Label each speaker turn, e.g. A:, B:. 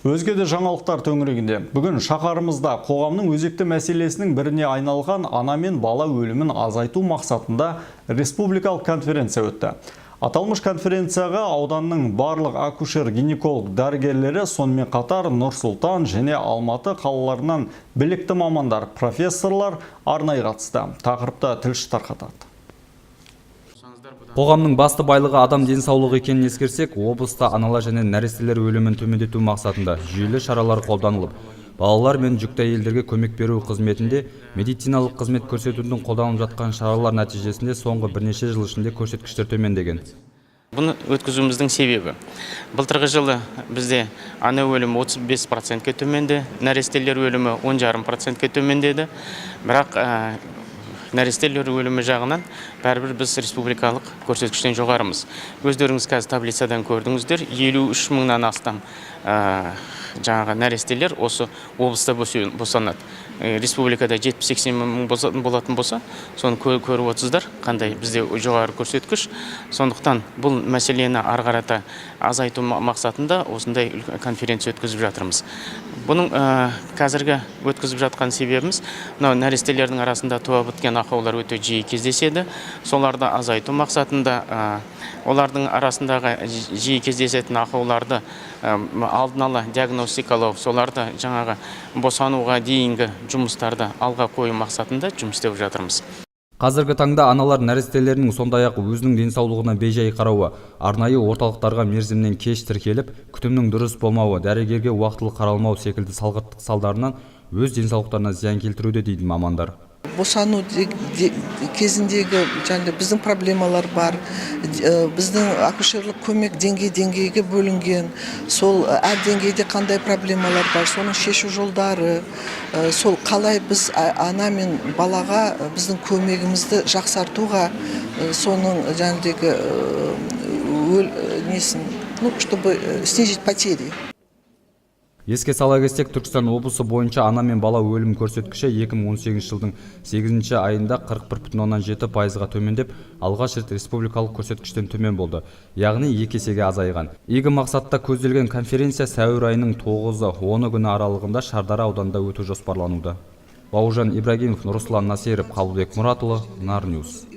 A: Өзге де жаңалықтар төңірегінде. Бүгін шаһарымызда қоғамның өзекті мәселесінің біріне айналған ана мен бала өлімін азайту мақсатында республикалық конференция өтті. Аталмыш конференцияға ауданның барлық акушер-гинеколог дәрігерлері, сонымен қатар Нұр-Сұлтан және Алматы қалаларынан білікті мамандар, профессорлар арнайы қатысты. Тақырыпта тілші тарқатады.
B: Қоғамның басты байлығы адам денсаулығы екенін ескерсек, облыста аналар және нәрестелер өлімін төмендету мақсатында жүйелі шаралар қолданылып, балалар мен жүкті әйелдерге көмек беру қызметінде медициналық қызмет көрсетудің қолданылып жатқан шаралар нәтижесінде соңғы бірнеше жыл ішінде көрсеткіштер төмендеген.
C: Бұны өткізуіміздің себебі. Былтырғы жылы бізде ана өлімі 35%-ке төменді, нәрестелер өлімі 10,5%-ке төмендеді. Бірақ нәрестелер өлімі жағынан бәрібір біз республикалық көрсеткіштен жоғарымыз. Өздеріңіз қазір таблицадан көрдіңіздер, 53 мыңнан астам жаңағы нәрестелер осы облыста босанады. Республикада 70-80 мың болатын болса, соны көріп отырсыздар, қандай бізде жоғары көрсеткіш. Сондықтан бұл мәселені ары қарата азайту мақсатында осындай конференция өткізіп жатырмыз. Бұның қазіргі өткізіп жатқан себебіміз, нәрестелердің арасында туа біткен ақаулар өте жиі кездеседі. Соларды азайту мақсатында олардың арасындағы жиі кездесетін ақауларды алдын ала диагностикалау, соларды жаңағы босануға дейінгі жұмыстарды алға қою мақсатында жұмыс істеп жатырмыз.
B: Қазіргі таңда аналар нәрестелерінің сондай-ақ өзінің денсаулығына бей-жай қарауы, арнайы орталықтарға мерзімнен кеш тіркеліп, күтімнің дұрыс болмауы, дәрігерге уақытылы қаралмау секілді салғырттық салдарынан өз денсаулықтарына зиян келтіруде дейді мамандар.
D: Босану кезіндегі біздің проблемалар бар. Біздің акушерлік көмек деңгейге бөлінген. Сол әр деңгейде қандай проблемалар бар, соның шешу жолдары, сол қалай біз ана мен балаға біздің көмегімізді жақсартуға, соның чтобы снизить потери.
B: Еске сала кетсек, Түркістан облысы бойынша ана мен бала өлім көрсеткіші 2018 жылдың 8 айында 41,7%-ға төмендеп, алғаш рет республикалық көрсеткіштен төмен болды. Яғни 2 есеге азайған. Игі мақсатта көзделген конференция сәуір айының 9-10 күні аралығында Шардара ауданында өту жоспарлануда. Бауыржан Ибрагимов, Руслан Насиров, Қалыбек Мұратұлы, Нар Ньюс.